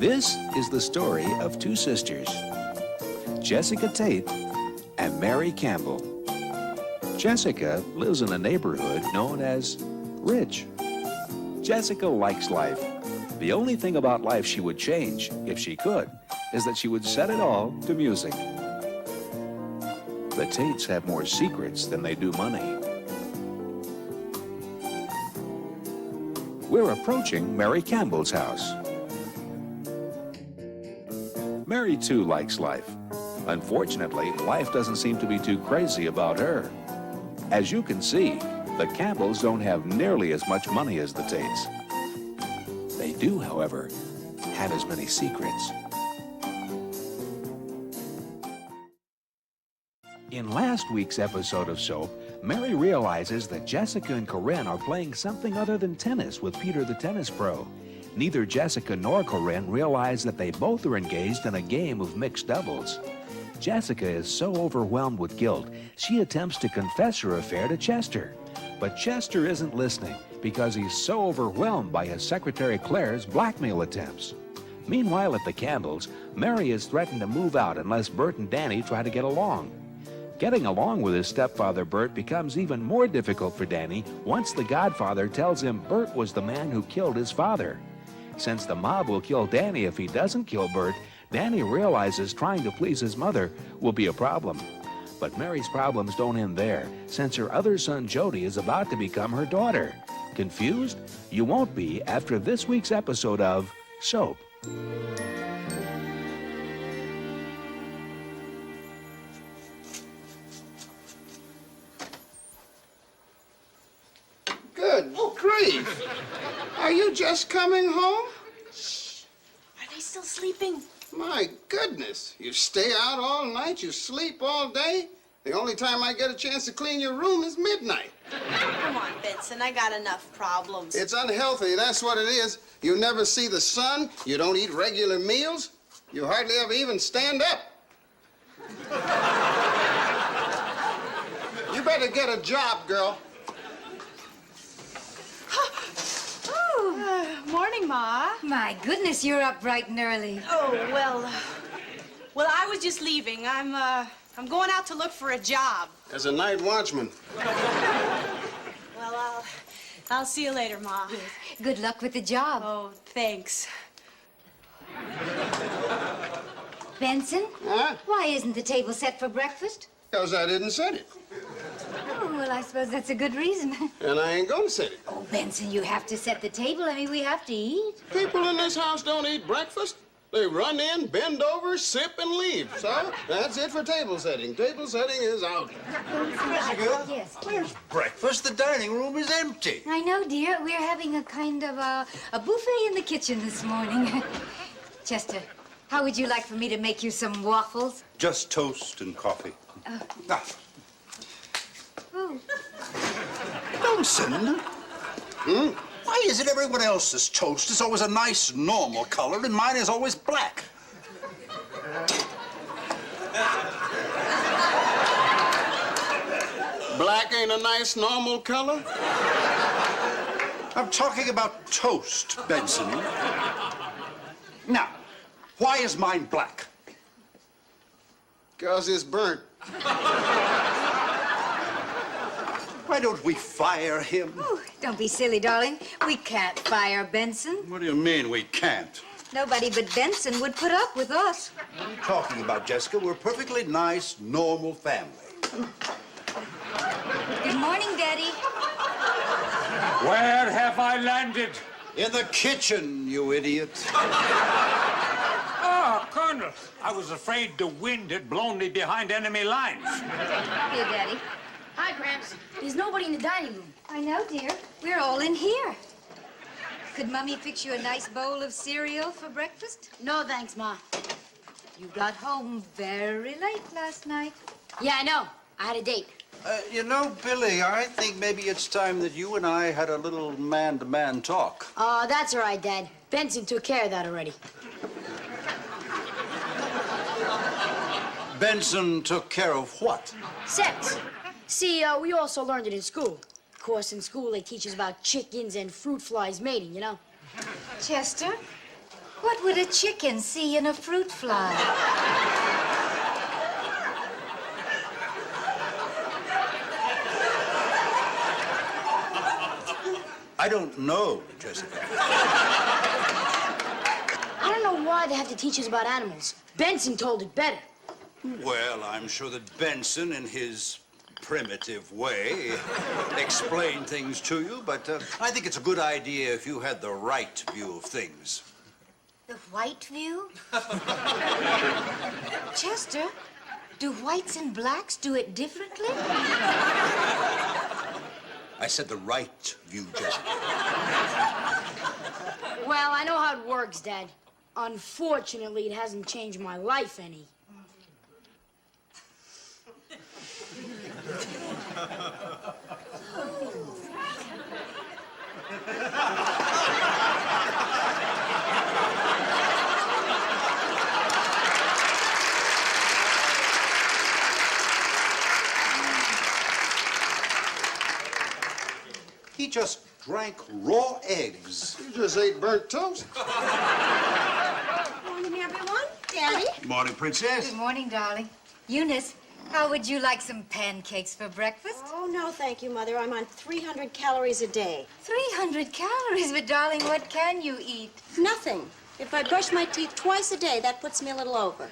This is the story of two sisters, Jessica Tate and Mary Campbell. Jessica lives in a neighborhood known as Rich. Jessica likes life. The only thing about life she would change, if she could, is that she would set it all to music. The Tates have more secrets than they do money. We're approaching Mary Campbell's house. Mary, too, likes life. Unfortunately, life doesn't seem to be too crazy about her. As you can see, the Campbells don't have nearly as much money as the Tates. They do, however, have as many secrets. In last week's episode of Soap, Mary realizes that Jessica and Corinne are playing something other than tennis with Peter the tennis pro. Neither Jessica nor Corinne realize that they both are engaged in a game of mixed doubles. Jessica is so overwhelmed with guilt, she attempts to confess her affair to Chester. But Chester isn't listening because he's so overwhelmed by his secretary Claire's blackmail attempts. Meanwhile, at the Campbells, Mary is threatened to move out unless Bert and Danny try to get along. Getting along with his stepfather Bert becomes even more difficult for Danny once the godfather tells him Bert was the man who killed his father. Since the mob will kill Danny if he doesn't kill Bert, Danny realizes trying to please his mother will be a problem. But Mary's problems don't end there, since her other son Jody is about to become her daughter. Confused? You won't be after this week's episode of Soap. Good grief! Are you just coming home? Are they still sleeping? My goodness, you stay out all night, you sleep all day. The only time I get a chance to clean your room is midnight. Come on, Benson, I got enough problems. It's unhealthy, that's what it is. You never see the sun, you don't eat regular meals, you hardly ever even stand up. You better get a job, girl. Morning, Ma. My goodness, you're up bright and early. Oh, well, I was just leaving. I'm going out to look for a job. As a night watchman. Well, I'll see you later, Ma. Yes. Good luck with the job. Oh, thanks. Benson? Huh? Why isn't the table set for breakfast? Because I didn't set it. Oh, well, I suppose that's a good reason. And I ain't gonna set it. Oh, Benson, you have to set the table. I mean, we have to eat. People in this house don't eat breakfast. They run in, bend over, sip, and leave. So, that's it for table setting. Table setting is out. Jessica? Yes. Where's breakfast? The dining room is empty. I know, dear. We're having a kind of a buffet in the kitchen this morning. Chester, how would you like for me to make you some waffles? Just toast and coffee. Ah. Oh. Benson? Why is it everyone else's toast is always a nice, normal color, and mine is always black? Black ain't a nice, normal color? I'm talking about toast, Benson. Now, why is mine black? Because it's burnt. Why don't we fire him? Oh, don't be silly, darling. We can't fire Benson. What do you mean we can't? Nobody but Benson would put up with us. What are you talking about, Jessica? We're a perfectly nice, normal family. Good morning, Daddy. Where have I landed? In the kitchen, you idiot. Ah, Colonel. I was afraid the wind had blown me behind enemy lines. Here, Daddy. Hi, Gramps. There's nobody in the dining room. I know, dear. We're all in here. Could Mummy fix you a nice bowl of cereal for breakfast? No, thanks, Ma. You got home very late last night. Yeah, I know. I had a date. You know, Billy, I think maybe it's time that you and I had a little man-to-man talk. That's all right, Dad. Benson took care of that already. Benson took care of what? Sex. See, we also learned it in school. Of course, in school, they teach us about chickens and fruit flies mating, you know? Chester, What would a chicken see in a fruit fly? I don't know, Jessica. I don't know why they have to teach us about animals. Benson told it better. Well, I'm sure that Benson, in his primitive way, explained things to you, but I think it's a good idea if you had the right view of things. The white view? Chester, do whites and blacks do it differently? I said the right view, Jessica. Well, I know how it works, Dad. Unfortunately, it hasn't changed my life any. He just drank raw eggs. You just ate burnt toast. Morning, everyone. Daddy. Morning, Princess. Good morning, darling. Eunice, how would you like some pancakes for breakfast? Oh, no, thank you, Mother. I'm on 300 calories a day. 300 calories, but darling, what can you eat? Nothing. If I brush my teeth twice a day, that puts me a little over.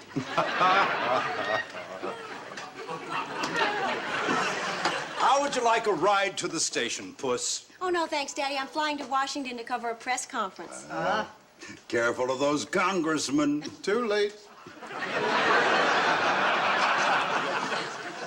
How would you like a ride to the station, Puss? Oh, no, thanks, Daddy. I'm flying to Washington to cover a press conference. Careful of those congressmen. Too late.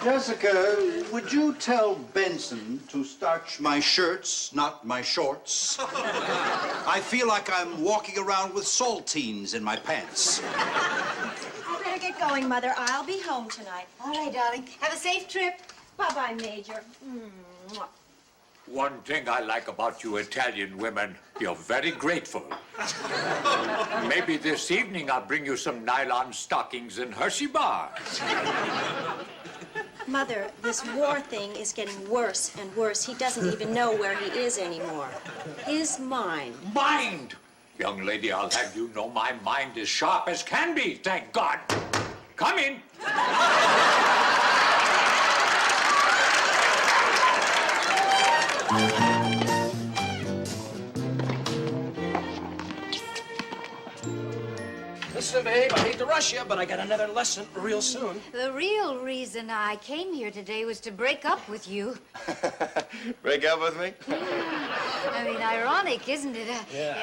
Jessica, would you tell Benson to starch my shirts, not my shorts? I feel like I'm walking around with saltines in my pants. I better get going, Mother. I'll be home tonight. All right, darling. Have a safe trip. Bye-bye, Major. Mwah. One thing I like about you Italian women, you're very grateful. Maybe this evening I'll bring you some nylon stockings and Hershey bars. Mother, this war thing is getting worse and worse. He doesn't even know where he is anymore. His mind. Mind! Young lady, I'll have you know my mind is sharp as can be, thank God. Come in. Listen, babe, I hate to rush you, but I got another lesson real soon. The real reason I came here today was to break up with you. Break up with me? I mean, ironic, isn't it? Yeah.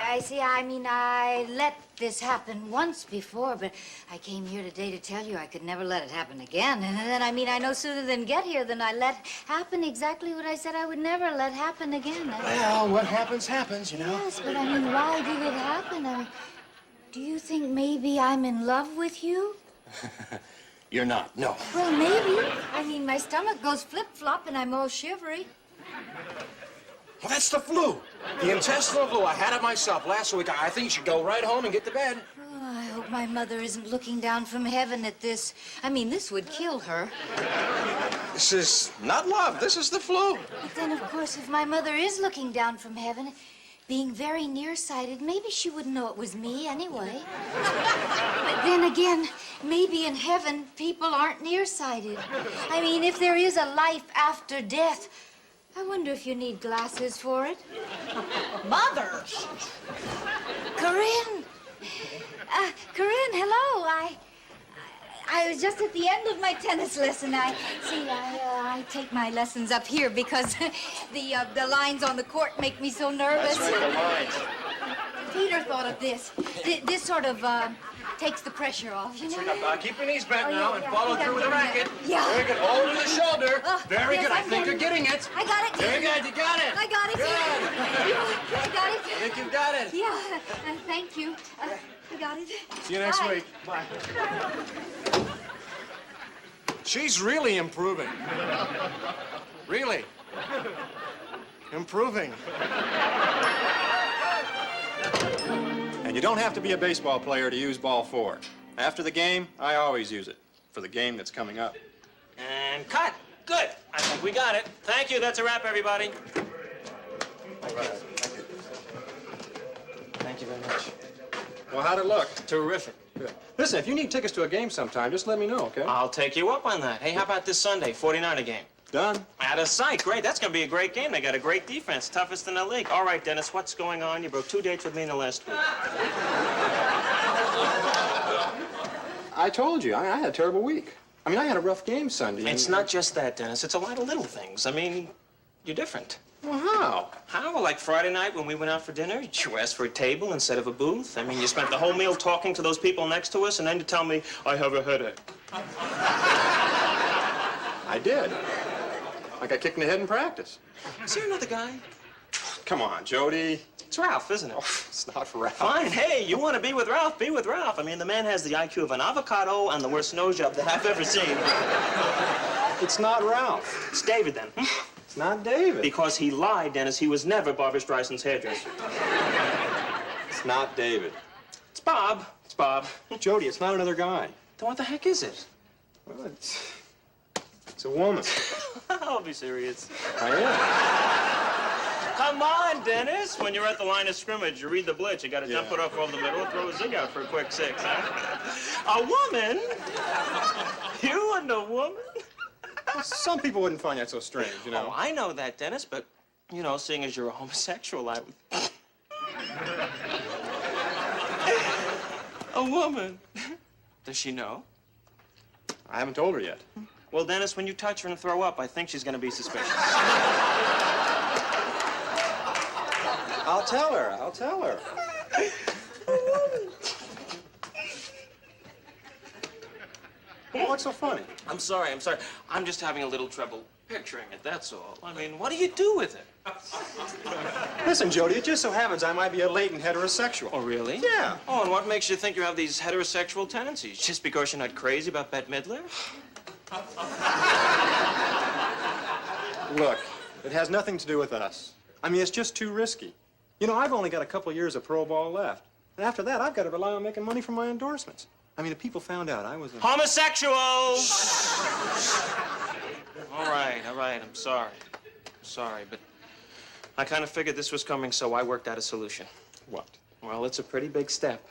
I let this happen once before, but I came here today to tell you I could never let it happen again. And then, I no sooner than get here than I let happen exactly what I said I would never let happen again. Well, what happens, happens, you know. Yes, but why did it happen? Do you think maybe I'm in love with you? You're not, no. Well, maybe. My stomach goes flip-flop and I'm all shivery. Well, that's the flu. The intestinal flu. I had it myself last week. I think you should go right home and get to bed. Oh, I hope my mother isn't looking down from heaven at this. This would kill her. This is not love. This is the flu. But then, of course, if my mother is looking down from heaven, being very nearsighted, maybe she wouldn't know it was me anyway. But then again, maybe in heaven, people aren't nearsighted. If there is a life after death, I wonder if you need glasses for it. Mother! Corinne! Corinne, hello. I was just at the end of my tennis lesson. I take my lessons up here because the lines on the court make me so nervous. That's right, the lines. Peter thought of this. This sort of takes the pressure off, you know? Keep your knees bent Oh, now yeah, and yeah, follow yeah, through with the yeah. racket. Yeah. Very good. Hold to the shoulder. Very yes, good. I I'm think you're getting it. I got it. Very good. You got it. I got it. Good. I got it. I think you've got it. Yeah, thank you. I got it. See you next Bye. week. Bye. She's really improving. Really. Improving. And you don't have to be a baseball player to use ball 4. After the game, I always use it for the game that's coming up. And cut. Good. I think we got it. Thank you. That's a wrap, everybody. All right. Thank you. Thank you very much. Well, how'd it look? Terrific. Good. Listen, if you need tickets to a game sometime, just let me know, okay? I'll take you up on that. Hey, how about this Sunday, 49er game? Done. Out of sight. Great. That's going to be a great game. They got a great defense, toughest in the league. All right, Dennis, what's going on? You broke 2 dates with me in the last week. I told you, I had a terrible week. I mean, I had a rough game Sunday. It's not just that, Dennis. It's a lot of little things. I mean, you're different. Well, how? How? Well, like Friday night when we went out for dinner, you asked for a table instead of a booth. I mean, you spent the whole meal talking to those people next to us, and then you tell me, I have a headache. I did. I got kicked in the head in practice. Is there another guy? Come on, Jody. It's Ralph, isn't it? Oh, it's not Ralph. Fine. Hey, you want to be with Ralph? Be with Ralph. I mean, the man has the IQ of an avocado and the worst nose job that I've ever seen. It's not Ralph. It's David, then. It's not David. Because he lied, Dennis. He was never Barbara Streisand's hairdresser. It's not David. It's Bob. It's Bob. Jody, it's not another guy. Then what the heck is it? Well, it's a woman. I'll be serious. I am. Come on, Dennis. When you're at the line of scrimmage, you read the blitz. You got to dump it off over the middle, throw a zig out for a quick 6, huh? A woman? You and a woman? Some people wouldn't find that so strange, you know. Oh, I know that, Dennis, but, you know, seeing as you're a homosexual, I would... A woman. Does she know? I haven't told her yet. Well, Dennis, when you touch her and throw up, I think she's going to be suspicious. I'll tell her. I'll tell her. Well, what's so funny? I'm sorry. I'm just having a little trouble picturing it, that's all. I mean, what do you do with it? Listen, Jody, it just so happens I might be a latent heterosexual. Oh, really? Yeah. Oh, and what makes you think you have these heterosexual tendencies? Just because you're not crazy about Bette Midler? Look, it has nothing to do with us. I mean, it's just too risky. You know, I've only got a couple of years of pro ball left. And after that, I've got to rely on making money from my endorsements. I mean, if people found out I was a... Homosexual! All right. I'm sorry, but I kind of figured this was coming, so I worked out a solution. What? Well, it's a pretty big step.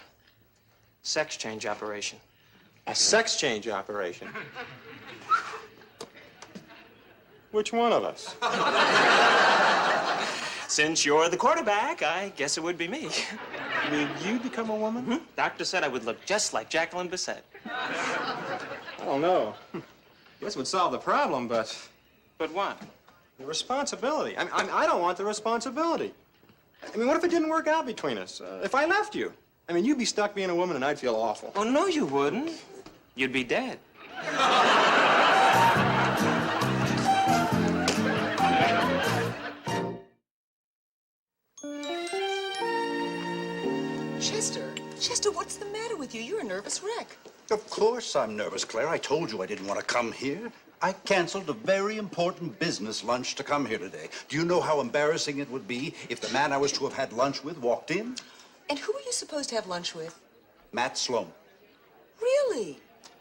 Sex change operation. A sex change operation? Which one of us? Since you're the quarterback, I guess it would be me. Will you become a woman? Mm-hmm. Doctor said I would look just like Jacqueline Bisset. I don't know. This would solve the problem, but... But what? The responsibility. I don't want the responsibility. I mean, what if it didn't work out between us? If I left you? I mean, you'd be stuck being a woman and I'd feel awful. Oh, no, you wouldn't. You'd be dead. Chester, what's the matter with you? You're a nervous wreck. Of course I'm nervous, Claire. I told you I didn't want to come here. I canceled a very important business lunch to come here today. Do you know how embarrassing it would be if the man I was to have had lunch with walked in? And who were you supposed to have lunch with? Matt Sloan. Really?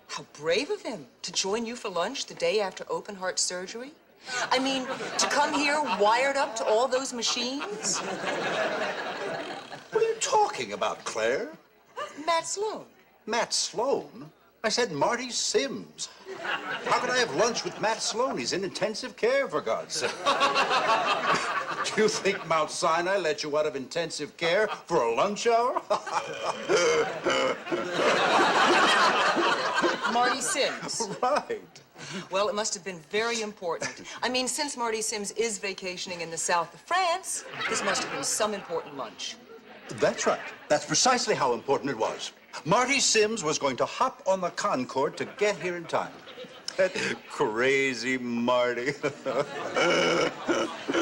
How brave of him to join you for lunch the day after open heart surgery. I mean, to come here wired up to all those machines. What are you talking about, Claire? Matt Sloan. Matt Sloan? I said Marty Sims. How could I have lunch with Matt Sloan? He's in intensive care, for God's sake. Do you think Mount Sinai let you out of intensive care for a lunch hour? Marty Sims. Right. Well, it must have been very important. I mean, since Marty Sims is vacationing in the south of France, this must have been some important lunch. That's right. That's precisely how important it was. Marty Sims was going to hop on the Concorde to get here in time. That crazy Marty.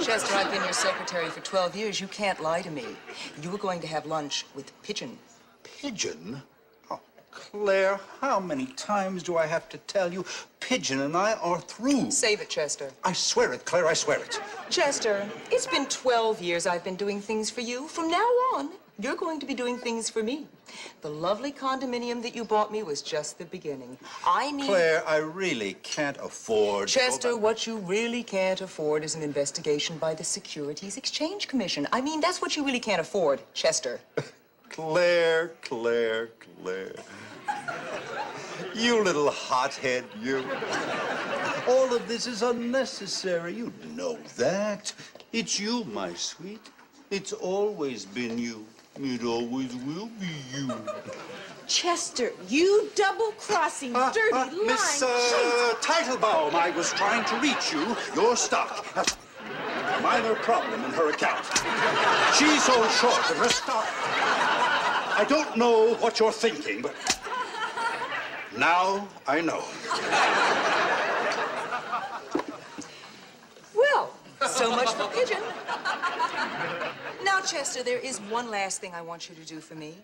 Chester, I've been your secretary for 12 years. You can't lie to me. You were going to have lunch with Pigeon. Pigeon? Oh, Claire, how many times do I have to tell you? Pigeon and I are through. Save it, Chester. I swear it, Claire, I swear it. Chester, it's been 12 years I've been doing things for you. From now on, you're going to be doing things for me. The lovely condominium that you bought me was just the beginning. I need... Claire, I really can't afford... Chester, what you really can't afford is an investigation by the Securities Exchange Commission. I mean, that's what you really can't afford, Chester. Claire, Claire, Claire. You little hothead, you. All of this is unnecessary. You know that. It's you, my sweet. It's always been you. It always will be you. Chester, you double-crossing, dirty lying Miss Teitelbaum, I was trying to reach you. You're stuck. A minor problem in her account. She's so short of her stock. I don't know what you're thinking, but now I know. Well, so much for Pigeon. Now, Chester, there is one last thing I want you to do for me.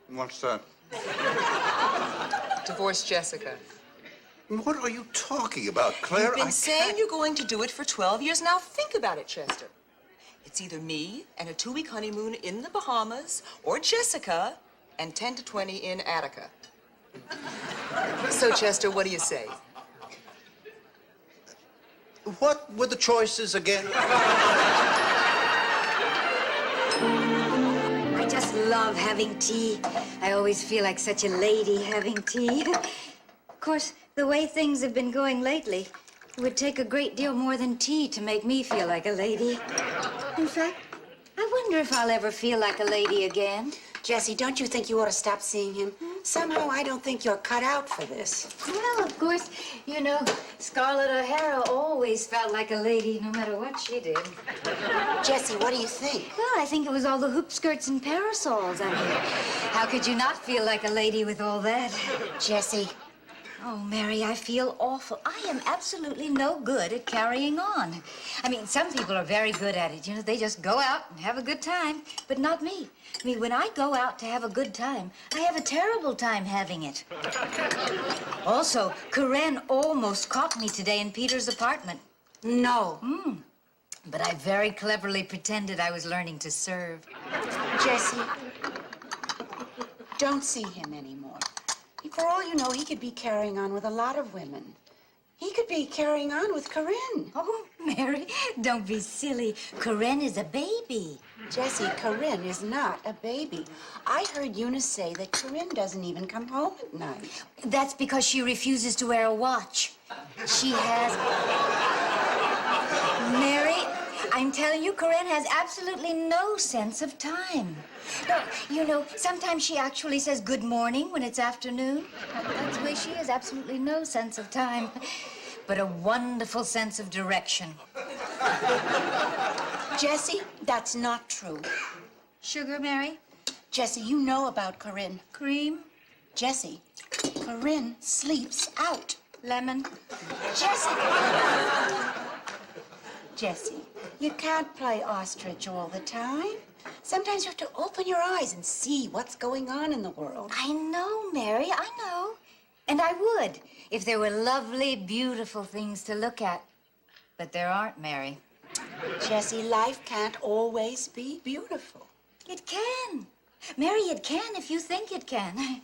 What's that? Divorce Jessica. What are you talking about, Claire? You've been saying you're going to do it for 12 years. Now, think about it, Chester. It's either me and a 2-week honeymoon in the Bahamas, or Jessica and 10 to 20 in Attica. So, Chester, what do you say? What were the choices again? I just love having tea. I always feel like such a lady having tea. Of course, the way things have been going lately, it would take a great deal more than tea to make me feel like a lady. In fact, I wonder if I'll ever feel like a lady again. Jessie, don't you think you ought to stop seeing him? Somehow I don't think you're cut out for this. Well, of course, you know, Scarlett O'Hara always felt like a lady no matter what she did. Jessie, what do you think? Well, I think it was all the hoop skirts and parasols. I mean, how could you not feel like a lady with all that? Jessie. Oh, Mary, I feel awful. I am absolutely no good at carrying on. I mean, some people are very good at it. You know, they just go out and have a good time, but not me. I mean, when I go out to have a good time, I have a terrible time having it. Also, Karen almost caught me today in Peter's apartment. No. But I very cleverly pretended I was learning to serve. Jessie, don't see him anymore. For all you know, he could be carrying on with a lot of women. He could be carrying on with Corinne. Oh, Mary, don't be silly. Corinne is a baby. Jessie, Corinne is not a baby. I heard Eunice say that Corinne doesn't even come home at night. That's because she refuses to wear a watch. She has... Mary, I'm telling you, Corinne has absolutely no sense of time. No, you know, sometimes she actually says good morning when it's afternoon. That's the way she has absolutely no sense of time, but a wonderful sense of direction. Jessie, that's not true. Sugar, Mary? Jessie, you know about Corinne. Cream? Jessie, Corinne sleeps out. Lemon? Jessie! Jessie, you can't play ostrich all the time. Sometimes you have to open your eyes and see what's going on in the world. I know, Mary, I know. And I would, if there were lovely, beautiful things to look at. But there aren't, Mary. Jessie, life can't always be beautiful. It can. Mary, it can if you think it can.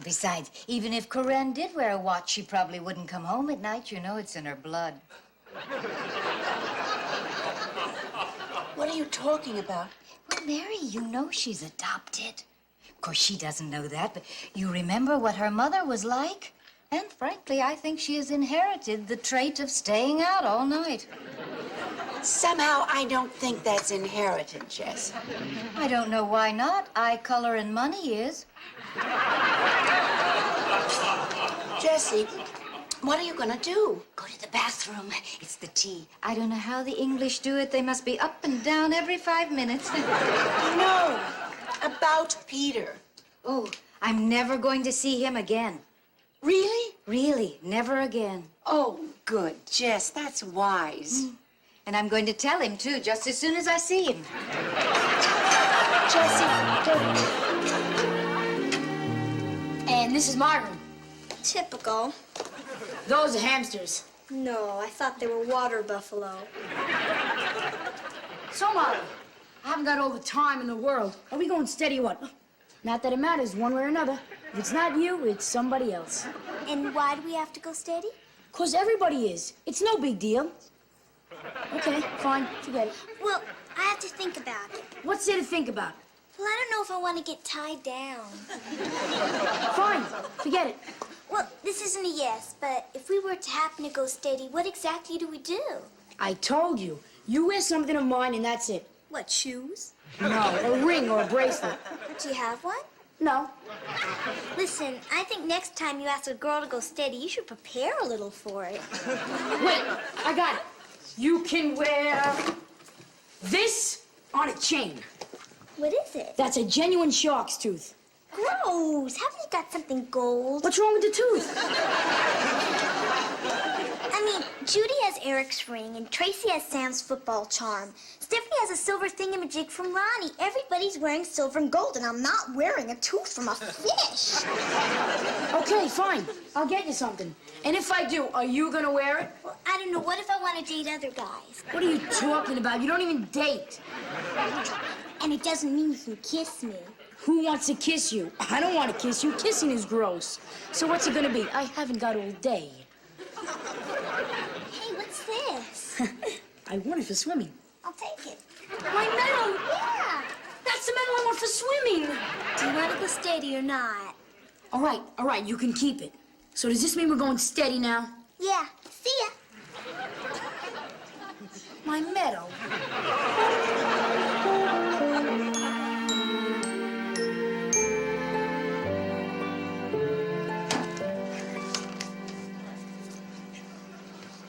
Besides, even if Corinne did wear a watch, she probably wouldn't come home at night. You know it's in her blood. What are you talking about? Well, Mary, you know she's adopted. Of course, she doesn't know that, but you remember what her mother was like? And frankly, I think she has inherited the trait of staying out all night. Somehow, I don't think that's inherited, Jess. I don't know why not. Eye color and money is. Jessie, what are you gonna do? Go to the bathroom. It's the tea. I don't know how the English do it. They must be up and down every 5 minutes. No, about Peter. Oh, I'm never going to see him again. Really? Really, never again. Oh, good, Jess, that's wise. And I'm going to tell him, too, just as soon as I see him. Jessie, And this is Margaret. Typical. Those are hamsters. No, I thought they were water buffalo. So, Margaret, I haven't got all the time in the world. Are we going steady or what? Not that it matters one way or another. If it's not you, it's somebody else. And why do we have to go steady? 'Cause everybody is. It's no big deal. Okay, fine, forget it. Well, I have to think about it. What's there to think about? Well, I don't know if I want to get tied down. Fine, forget it. Well, this isn't a yes, but if we were to happen to go steady, what exactly do we do? I told you. You wear something of mine and that's it. What, shoes? No, a ring or a bracelet. Do you have one? No. Listen, I think next time you ask a girl to go steady, you should prepare a little for it. Wait, I got it. You can wear this on a chain. What is it? That's a genuine shark's tooth. Gross. Haven't you got something gold? What's wrong with the tooth? I mean, Judy has Eric's ring, and Tracy has Sam's football charm. Stephanie has a silver thingamajig from Ronnie. Everybody's wearing silver and gold, and I'm not wearing a tooth from a fish. Okay, fine. I'll get you something. And if I do, are you gonna wear it? Well, I don't know. What if I want to date other guys? What are you talking about? You don't even date. And it doesn't mean you can kiss me. Who wants to kiss you? I don't want to kiss you. Kissing is gross. So what's it gonna be? I haven't got all day. Hey, what's this? I want it for swimming. I'll take it. My medal! Yeah. That's the medal I want for swimming. Do you want to go steady or not? All right, you can keep it. So does this mean we're going steady now? Yeah. See ya. My medal.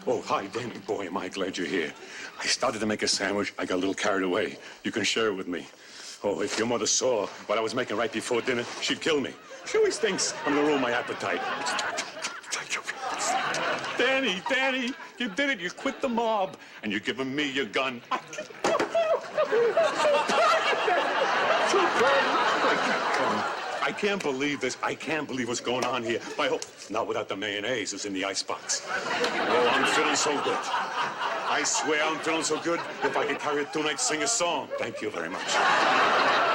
Oh, hi, Danny. Boy, am I glad you're here. I started to make a sandwich. I got a little carried away. You can share it with me. Oh, if your mother saw what I was making right before dinner, she'd kill me. She always thinks I'm gonna ruin my appetite. Danny, you did it. You quit the mob, and you're giving me your gun. I can't believe this. I can't believe what's going on here. I hope not without the mayonnaise that's in the icebox. Oh, I'm feeling so good. I swear I'm feeling so good. If I could carry it through night, sing a song. Thank you very much.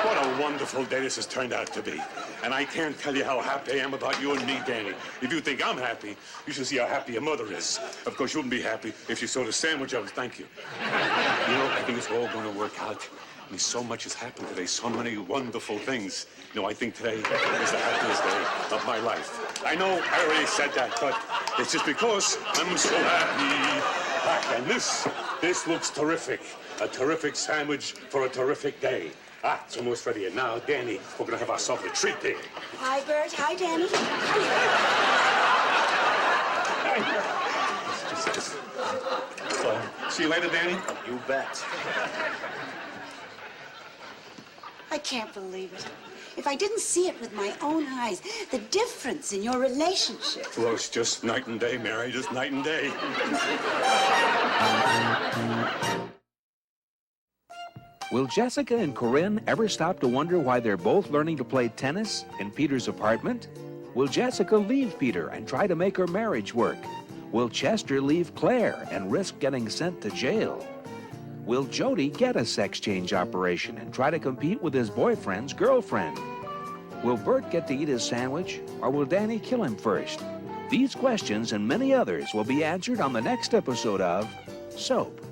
What a wonderful day this has turned out to be. And I can't tell you how happy I am about you and me, Danny. If you think I'm happy, you should see how happy your mother is. Of course, you wouldn't be happy if she saw the sandwich I was. Thank you. You know, I think it's all going to work out. I mean, so much has happened today, so many wonderful things. You know, I think today is the happiest day of my life. I know I already said that, but it's just because I'm so happy. And this looks terrific. A terrific sandwich for a terrific day. It's almost ready. And now, Danny, we're going to have ourselves a treat here. Hi, Bert. Hi, Danny. See you later, Danny. You bet. I can't believe it. If I didn't see it with my own eyes, the difference in your relationship. Well, it's just night and day, Mary, just night and day. Will Jessica and Corinne ever stop to wonder why they're both learning to play tennis in Peter's apartment? Will Jessica leave Peter and try to make her marriage work? Will Chester leave Claire and risk getting sent to jail? Will Jody get a sex change operation and try to compete with his boyfriend's girlfriend? Will Bert get to eat his sandwich, or will Danny kill him first? These questions and many others will be answered on the next episode of Soap.